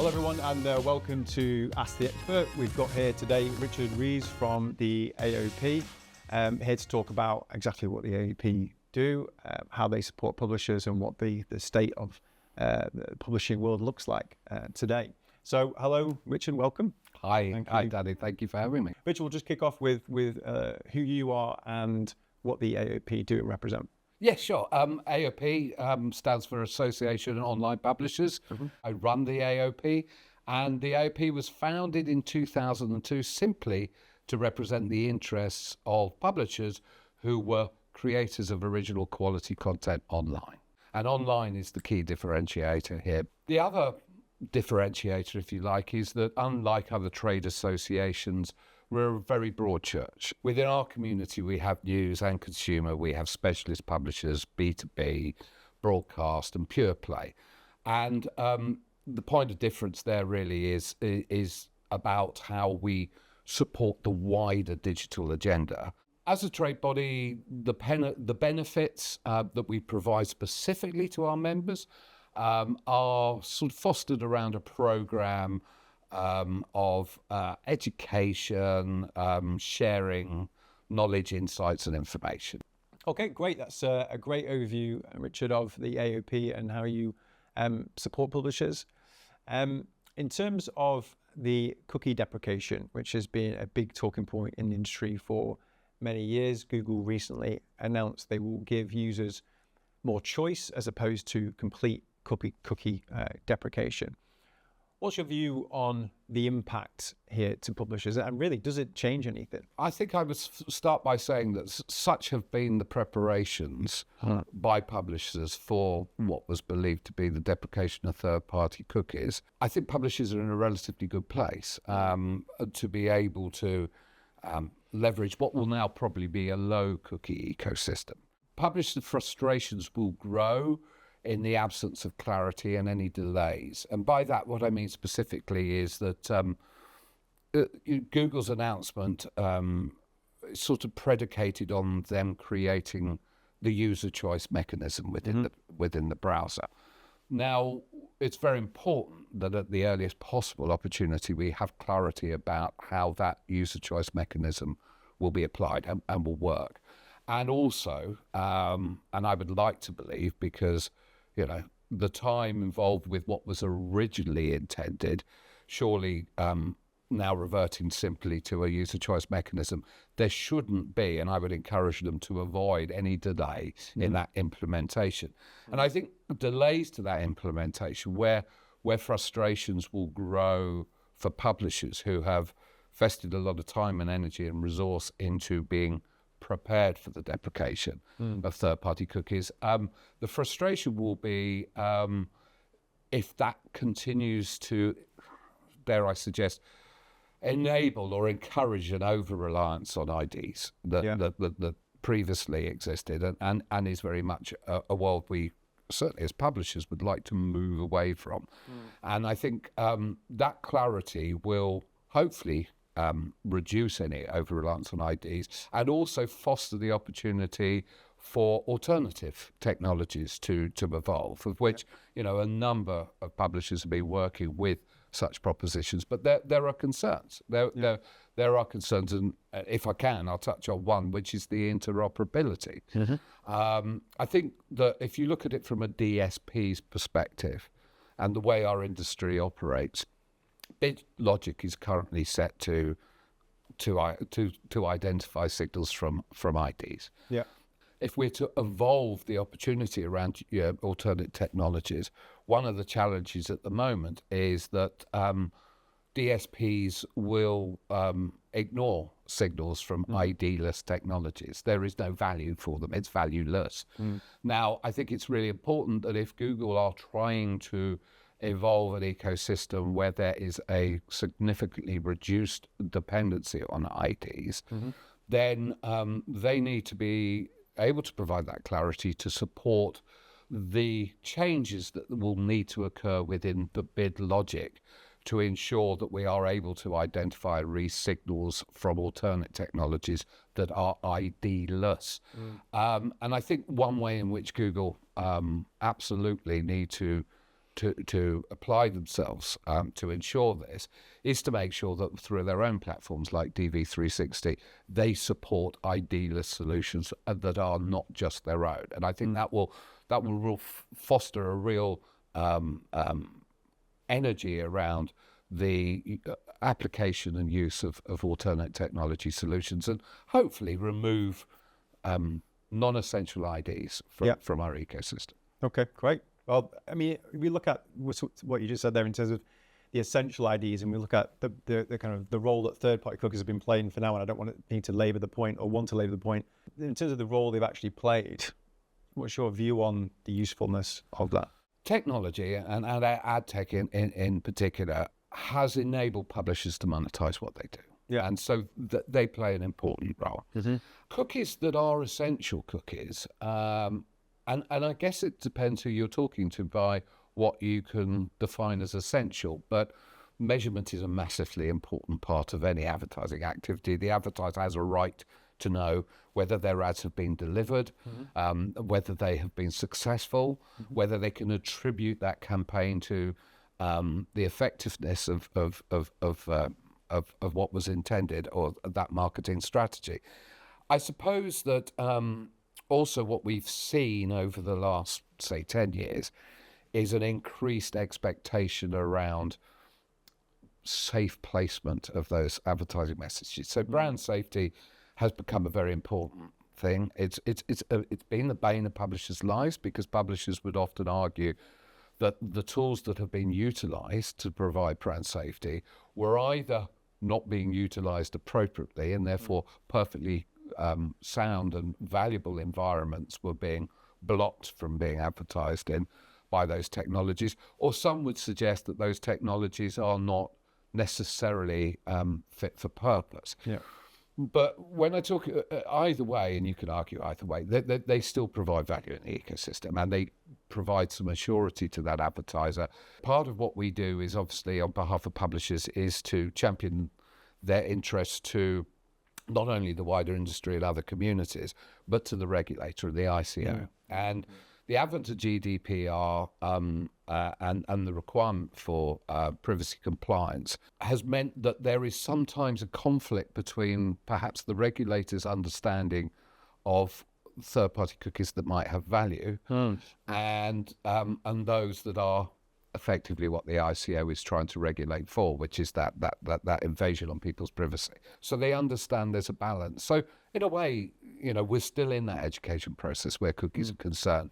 Hello everyone and welcome to Ask the Expert. We've got here today Richard Reeves from the AOP, here to talk about exactly what the AOP do, how they support publishers and what the state of the publishing world looks like today. So hello Richard, welcome. Hi Danny, thank you for having me. Richard, we'll just kick off with who you are and what the AOP do and represent. Yeah, sure. AOP stands for Association of Online Publishers. I run the AOP, and the AOP was founded in 2002 simply to represent the interests of publishers who were creators of original quality content online. And online is the key differentiator here. The other differentiator, if you like, is that unlike other trade associations, we're a very broad church. Within our community, we have news and consumer, we have specialist publishers, B2B, broadcast and pure play. And the point of difference there really is about how we support the wider digital agenda. As a trade body, the benefits that we provide specifically to our members are sort of fostered around a program of education, sharing knowledge, insights and information. Okay, great. That's a great overview, Richard, of the AOP and how you support publishers. In terms of the cookie deprecation, which has been a big talking point in the industry for many years, Google recently announced they will give users more choice as opposed to complete cookie deprecation. What's your view on the impact here to publishers, and really, does it change anything? I think I would start by saying that such have been the preparations by publishers for what was believed to be the deprecation of third-party cookies. I think publishers are in a relatively good place to be able to leverage what will now probably be a low cookie ecosystem. Publisher frustrations will grow in the absence of clarity and any delays. And by that, what I mean specifically is that Google's announcement is sort of predicated on them creating the user choice mechanism within the browser. Now, it's very important that at the earliest possible opportunity, we have clarity about how that user choice mechanism will be applied and will work. And also, and I would like to believe, because the time involved with what was originally intended, surely now reverting simply to a user choice mechanism, there shouldn't be, and I would encourage them to avoid any delay in that implementation. And I think delays to that implementation, where frustrations will grow for publishers who have vested a lot of time and energy and resource into being prepared for the deprecation of third-party cookies. The frustration will be if that continues to, dare I suggest, enable or encourage an over-reliance on IDs that previously existed and is very much a world we certainly as publishers would like to move away from. And I think that clarity will hopefully reduce any over-reliance on IDs and also foster the opportunity for alternative technologies to evolve, of which a number of publishers have been working with such propositions. But there are concerns. There are concerns, and if I can, I'll touch on one, which is the interoperability. I think that if you look at it from a DSP's perspective and the way our industry operates, bid logic is currently set to identify signals from IDs. Yeah. If we're to evolve the opportunity around alternate technologies, one of the challenges at the moment is that DSPs will ignore signals from ID-less technologies. There is no value for them. It's valueless. Now, I think it's really important that if Google are trying to evolve an ecosystem where there is a significantly reduced dependency on IDs, then they need to be able to provide that clarity to support the changes that will need to occur within the bid logic to ensure that we are able to identify signals from alternate technologies that are ID-less. And I think one way in which Google absolutely need to to apply themselves to ensure this is to make sure that through their own platforms like DV360, they support ID-less solutions that are not just their own. And I think that will foster a real energy around the application and use of alternate technology solutions, and hopefully remove non-essential IDs from our ecosystem. Okay, great. Well, I mean, we look at what you just said there in terms of the essential IDs, and we look at the kind of the role that third-party cookies have been playing for now, and I don't need to labour the point or want to labour the point. In terms of the role they've actually played, what's your view on the usefulness of that? Technology and ad tech in particular has enabled publishers to monetize what they do. Yeah. And so they play an important role. Mm-hmm. Cookies that are essential cookies, and I guess it depends who you're talking to by what you can define as essential, but measurement is a massively important part of any advertising activity. The advertiser has a right to know whether their ads have been delivered, whether they have been successful, whether they can attribute that campaign to the effectiveness of what was intended, or that marketing strategy. I suppose that also what we've seen over the last, say, 10 years is an increased expectation around safe placement of those advertising messages. So brand safety has become a very important thing. It's been the bane of publishers' lives, because publishers would often argue that the tools that have been utilised to provide brand safety were either not being utilised appropriately, and therefore perfectly sound and valuable environments were being blocked from being advertised in by those technologies, or some would suggest that those technologies are not necessarily fit for purpose. Yeah. But when I talk either way, and you can argue either way, they still provide value in the ecosystem, and they provide some assurity to that advertiser. Part of what we do is, obviously, on behalf of publishers, is to champion their interests to not only the wider industry and other communities, but to the regulator, the ICO. Yeah. And the advent of GDPR and the requirement for privacy compliance has meant that there is sometimes a conflict between perhaps the regulator's understanding of third-party cookies that might have value and those that are effectively what the ICO is trying to regulate for, which is that invasion on people's privacy. So they understand there's a balance. So in a way, we're still in that education process where cookies are concerned.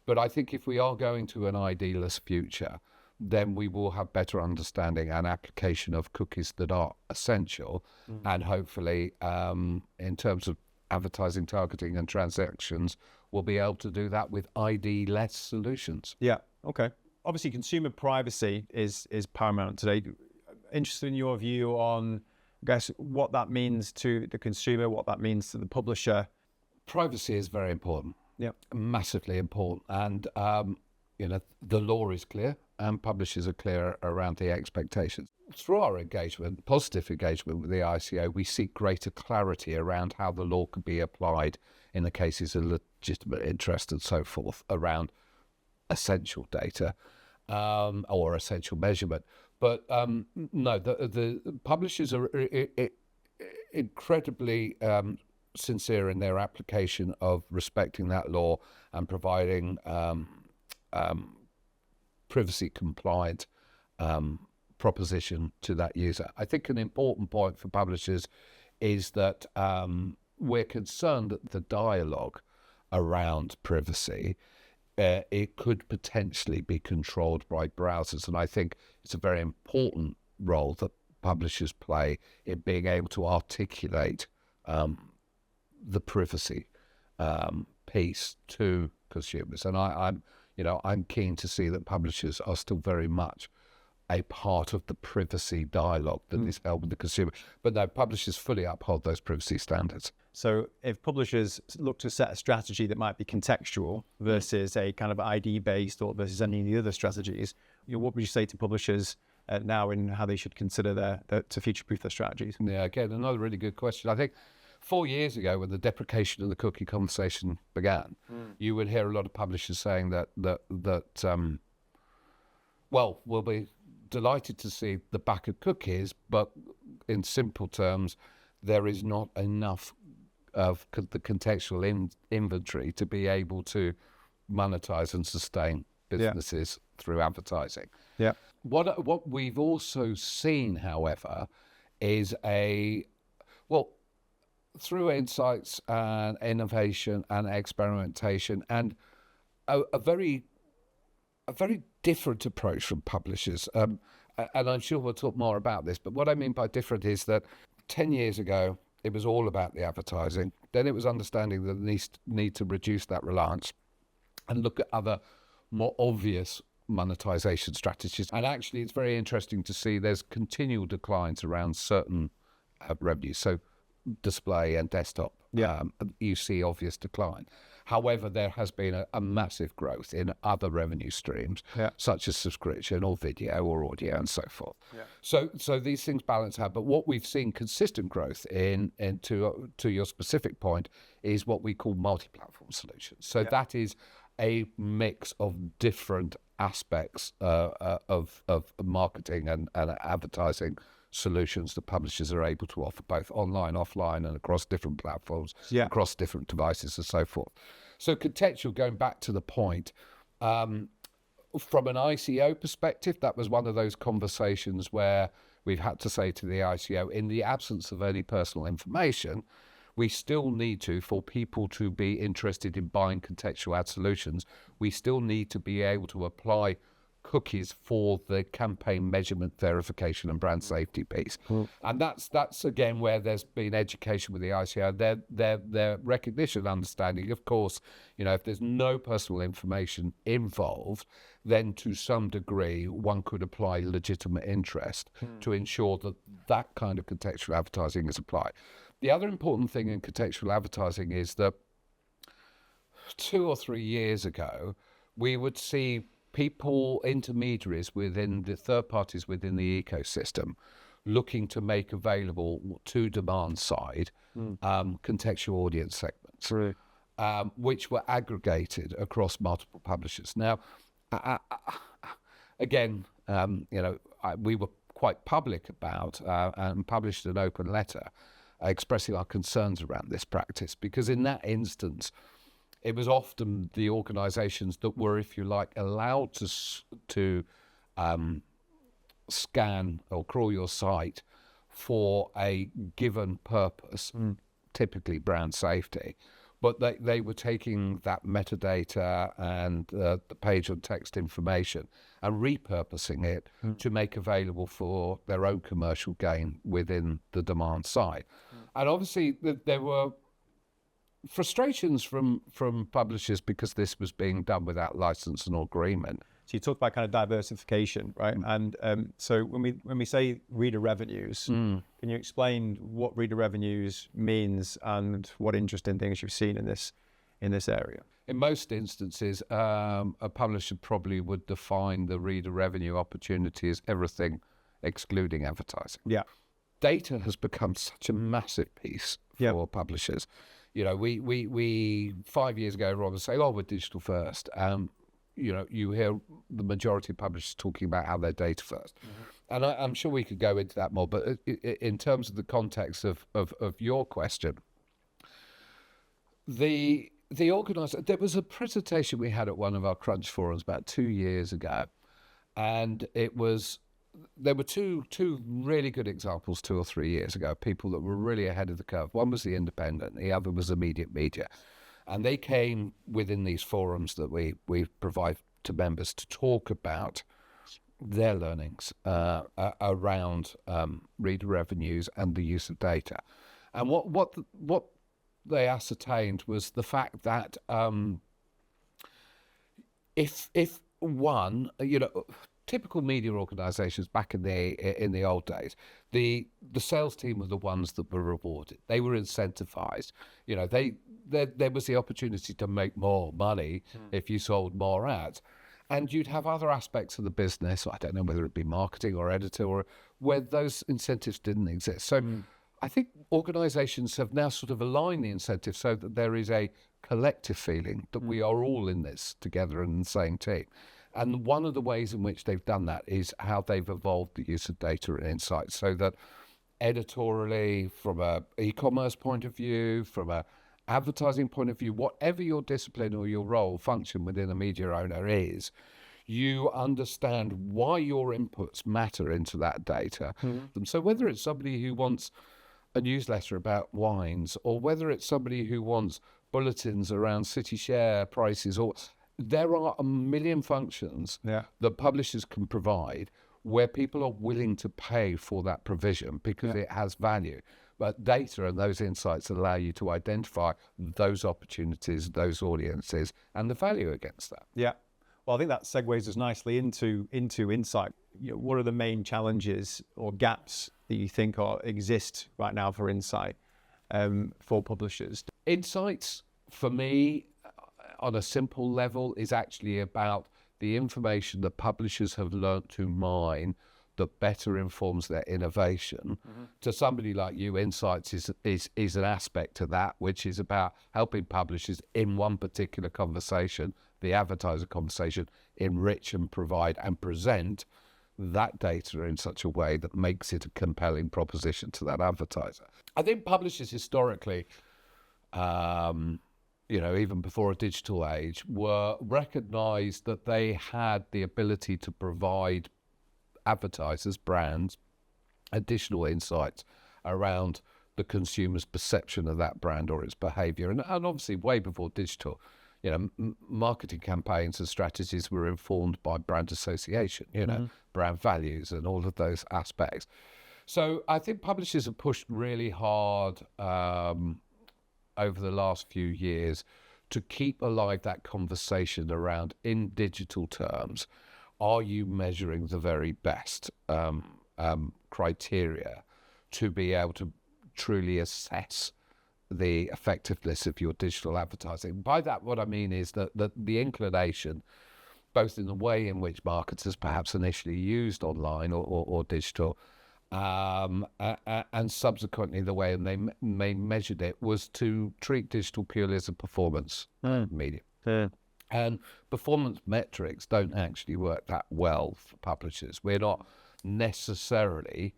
But I think if we are going to an ID-less future, then we will have better understanding and application of cookies that are essential. And hopefully, in terms of advertising, targeting and transactions, we'll be able to do that with ID-less solutions. Yeah, okay. Obviously, consumer privacy is paramount today. Interested in your view on, I guess, what that means to the consumer, what that means to the publisher. Privacy is very important. Yeah, massively important. And the law is clear, and publishers are clear around the expectations. Through our engagement, positive engagement with the ICO, we seek greater clarity around how the law could be applied in the cases of legitimate interest and so forth around essential data or essential measurement. But no, the publishers are incredibly sincere in their application of respecting that law and providing privacy compliant proposition to that user. I think an important point for publishers is that we're concerned that the dialogue around privacy it could potentially be controlled by browsers. And I think it's a very important role that publishers play in being able to articulate the privacy piece to consumers. And I'm keen to see that publishers are still very much a part of the privacy dialogue that is held with the consumer. But no, publishers fully uphold those privacy standards. So if publishers look to set a strategy that might be contextual versus a kind of ID-based or versus any of the other strategies, what would you say to publishers now in how they should consider to future-proof their strategies? Yeah, again, another really good question. I think 4 years ago, when the deprecation of the cookie conversation began, you would hear a lot of publishers saying that well, we'll be delighted to see the back of cookies, but in simple terms, there is not enough of the contextual inventory to be able to monetize and sustain businesses through advertising. Yeah. What we've also seen, however, is through insights and innovation and experimentation and a very different approach from publishers. And I'm sure we'll talk more about this, but what I mean by different is that 10 years ago, it was all about the advertising. Then it was understanding the need to reduce that reliance and look at other more obvious monetization strategies. And actually, it's very interesting to see there's continual declines around certain revenues. So display and desktop, you see obvious decline. However, there has been a massive growth in other revenue streams, such as subscription or video or audio and so forth. Yeah. So these things balance out. But what we've seen consistent growth in to your specific point is what we call multi-platform solutions. So that is a mix of different aspects of marketing and advertising solutions that publishers are able to offer, both online, offline, and across different platforms, across different devices and so forth. So contextual, going back to the point, from an ICO perspective, that was one of those conversations where we've had to say to the ICO, in the absence of any personal information, we still need to, for people to be interested in buying contextual ad solutions, we still need to be able to apply cookies for the campaign measurement, verification, and brand safety piece. And that's again where there's been education with the ICO, their recognition, understanding. Of course, if there's no personal information involved, then to some degree one could apply legitimate interest to ensure that that kind of contextual advertising is applied. The other important thing in contextual advertising is that 2 or 3 years ago, we would see people, intermediaries within the third parties within the ecosystem, looking to make available to demand side contextual audience segments, which were aggregated across multiple publishers. Now, again, we were quite public about and published an open letter expressing our concerns around this practice, because in that instance, it was often the organisations that were, if you like, allowed to scan or crawl your site for a given purpose, typically brand safety, but they were taking that metadata and the page on text information and repurposing it to make available for their own commercial gain within the demand side. And obviously there were frustrations from publishers because this was being done without license and agreement. So you talked about kind of diversification, right? And so when we say reader revenues, can you explain what reader revenues means and what interesting things you've seen in this area? In most instances, a publisher probably would define the reader revenue opportunity as everything excluding advertising. Yeah. Data has become such a massive piece for publishers. We 5 years ago, Rob was saying, we're digital first. You hear the majority of publishers talking about how they're data first. And I'm sure we could go into that more, but in terms of the context of your question, the organizer, there was a presentation we had at one of our Crunch forums about 2 years ago, and there were two really good examples 2 or 3 years ago, people that were really ahead of the curve. One was the Independent, the other was Immediate Media. And they came within these forums that we provide to members to talk about their learnings around reader revenues and the use of data. And what they ascertained was the fact that if one, typical media organisations back in the old days, the sales team were the ones that were rewarded. They were incentivised. There was the opportunity to make more money if you sold more ads. And you'd have other aspects of the business, I don't know whether it be marketing or editor, or where those incentives didn't exist. So I think organisations have now sort of aligned the incentives so that there is a collective feeling that we are all in this together in the same team. And one of the ways in which they've done that is how they've evolved the use of data and insights, so that editorially, from a e-commerce point of view, from a advertising point of view, whatever your discipline or your role function within a media owner is, you understand why your inputs matter into that data. And so whether it's somebody who wants a newsletter about wines, or whether it's somebody who wants bulletins around city share prices, or there are a million functions that publishers can provide where people are willing to pay for that provision because it has value. But data and those insights allow you to identify those opportunities, those audiences, and the value against that. Yeah. Well, I think that segues us nicely into insight. What are the main challenges or gaps that you think exist right now for insight for publishers? Insights, for me, on a simple level, is actually about the information that publishers have learnt to mine that better informs their innovation. To somebody like you, insights is an aspect of that, which is about helping publishers in one particular conversation, the advertiser conversation, enrich and provide and present that data in such a way that makes it a compelling proposition to that advertiser. I think publishers historically, even before a digital age, were recognized that they had the ability to provide advertisers, brands, additional insights around the consumer's perception of that brand or its behavior. And obviously, way before digital, marketing campaigns and strategies were informed by brand association, brand values and all of those aspects. So I think publishers have pushed really hard over the last few years to keep alive that conversation around, in digital terms, are you measuring the very best criteria to be able to truly assess the effectiveness of your digital advertising? By that, what I mean is that the inclination, both in the way in which marketers perhaps initially used online or digital, and subsequently the way they measured it, was to treat digital purely as a performance medium. And performance metrics don't actually work that well for publishers. We're not necessarily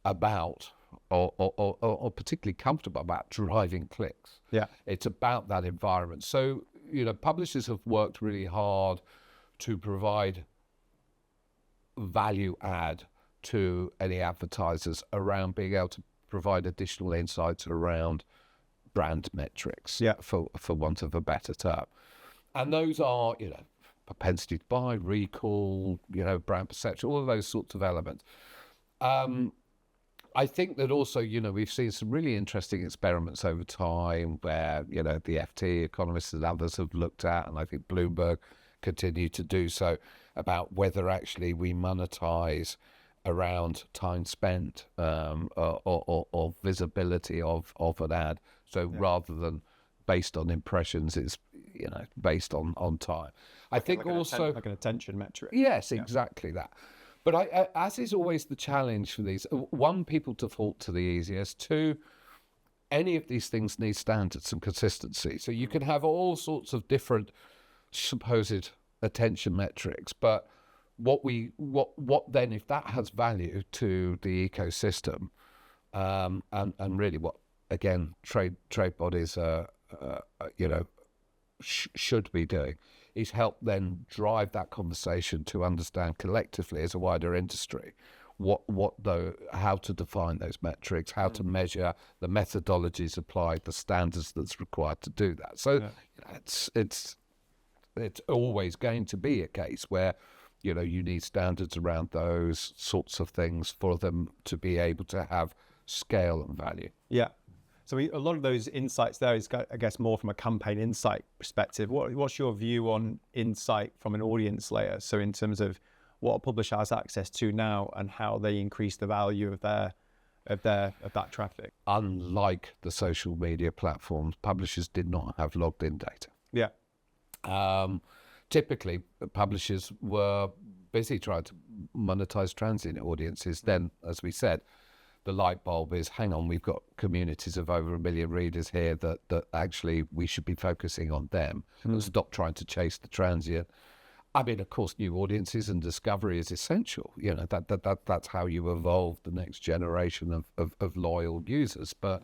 about or particularly comfortable about driving clicks. It's about that environment. So, publishers have worked really hard to provide value add to any advertisers around being able to provide additional insights around brand metrics, for want of a better term. And those are, propensity to buy, recall, brand perception, all of those sorts of elements. I think that also, we've seen some really interesting experiments over time where, the FT, economists and others have looked at, and I think Bloomberg continue to do so, about whether actually we monetize around time spent or visibility of an ad. So rather than based on impressions, it's based on time. I think also like an attention metric. Yes, exactly that. But as is always the challenge for these, one, people default to the easiest. Two, any of these things need standards and consistency. So you can have all sorts of different supposed attention metrics, but what then, if that has value to the ecosystem, and really what, again, trade bodies should be doing, is help then drive that conversation to understand collectively as a wider industry how to define those metrics, how to measure, the methodologies applied, the standards that's required to do that. So it's always going to be a case where you need standards around those sorts of things for them to be able to have scale and value. Yeah. So a lot of those insights there is, I guess, more from a campaign insight perspective. What's your view on insight from an audience layer? So in terms of what a publisher has access to now and how they increase the value of that traffic. Unlike the social media platforms, publishers did not have logged in data. Yeah. Typically, publishers were busy trying to monetize transient audiences. Then, as we said, the light bulb is, hang on, we've got communities of over 1 million readers here that actually we should be focusing on them and stop trying to chase the transient. I mean, of course, new audiences and discovery is essential. You know, that's how you evolve the next generation of loyal users. But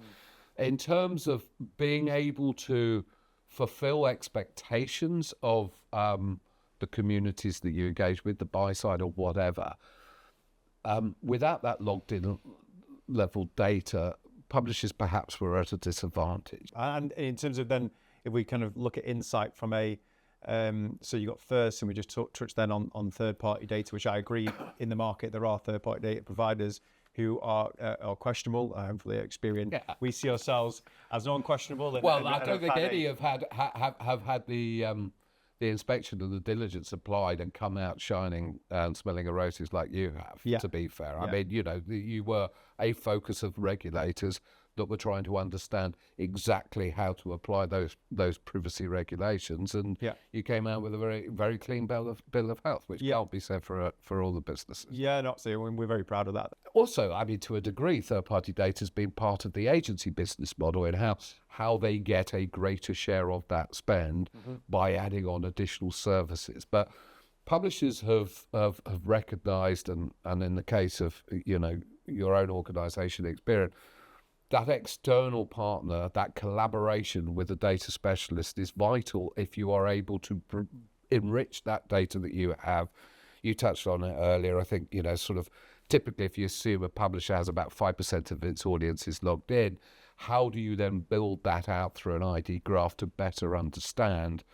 in terms of being able to fulfill expectations of the communities that you engage with, the buy side or whatever, without that logged in level data, publishers perhaps were at a disadvantage. And in terms of then, if we kind of look at insight from a, so you got first, and we just touched then on third-party data, which I agree in the market there are third-party data providers who are questionable. Hopefully, Experian, we see ourselves as non-questionable. Well, I don't think any have had the inspection and the diligence applied and come out shining and smelling of roses like you have. To be fair, I mean, you know, you were a focus of regulators that were trying to understand exactly how to apply those privacy regulations, and you came out with a very, very clean bill of health, which can't be said for all the businesses. Yeah, not so. We're very proud of that. Also, I mean, to a degree, third-party data has been part of the agency business model in how they get a greater share of that spend by adding on additional services. But publishers have recognised, and in the case of, you know, your own organisation, Experian, that external partner, that collaboration with a data specialist is vital if you are able to enrich that data that you have. You touched on it earlier. I think, you know, sort of typically if you assume a publisher has about 5% of its audiences logged in, how do you then build that out through an ID graph to better understand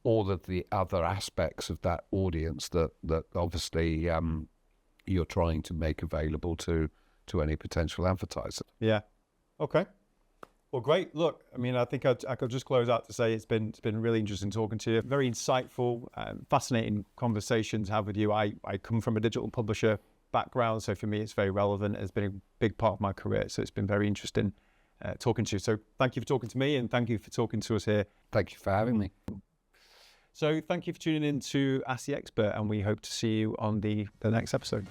all of the other aspects of that audience that obviously you're trying to make available to any potential advertiser? Yeah. Okay. Well, great. Look, I mean, I think I could just close out to say it's been really interesting talking to you. Very insightful, fascinating conversations to have with you. I come from a digital publisher background, so for me, it's very relevant. It's been a big part of my career, so it's been very interesting talking to you. So thank you for talking to me, and thank you for talking to us here. Thank you for having me. So thank you for tuning in to Ask the Expert, and we hope to see you on the next episode.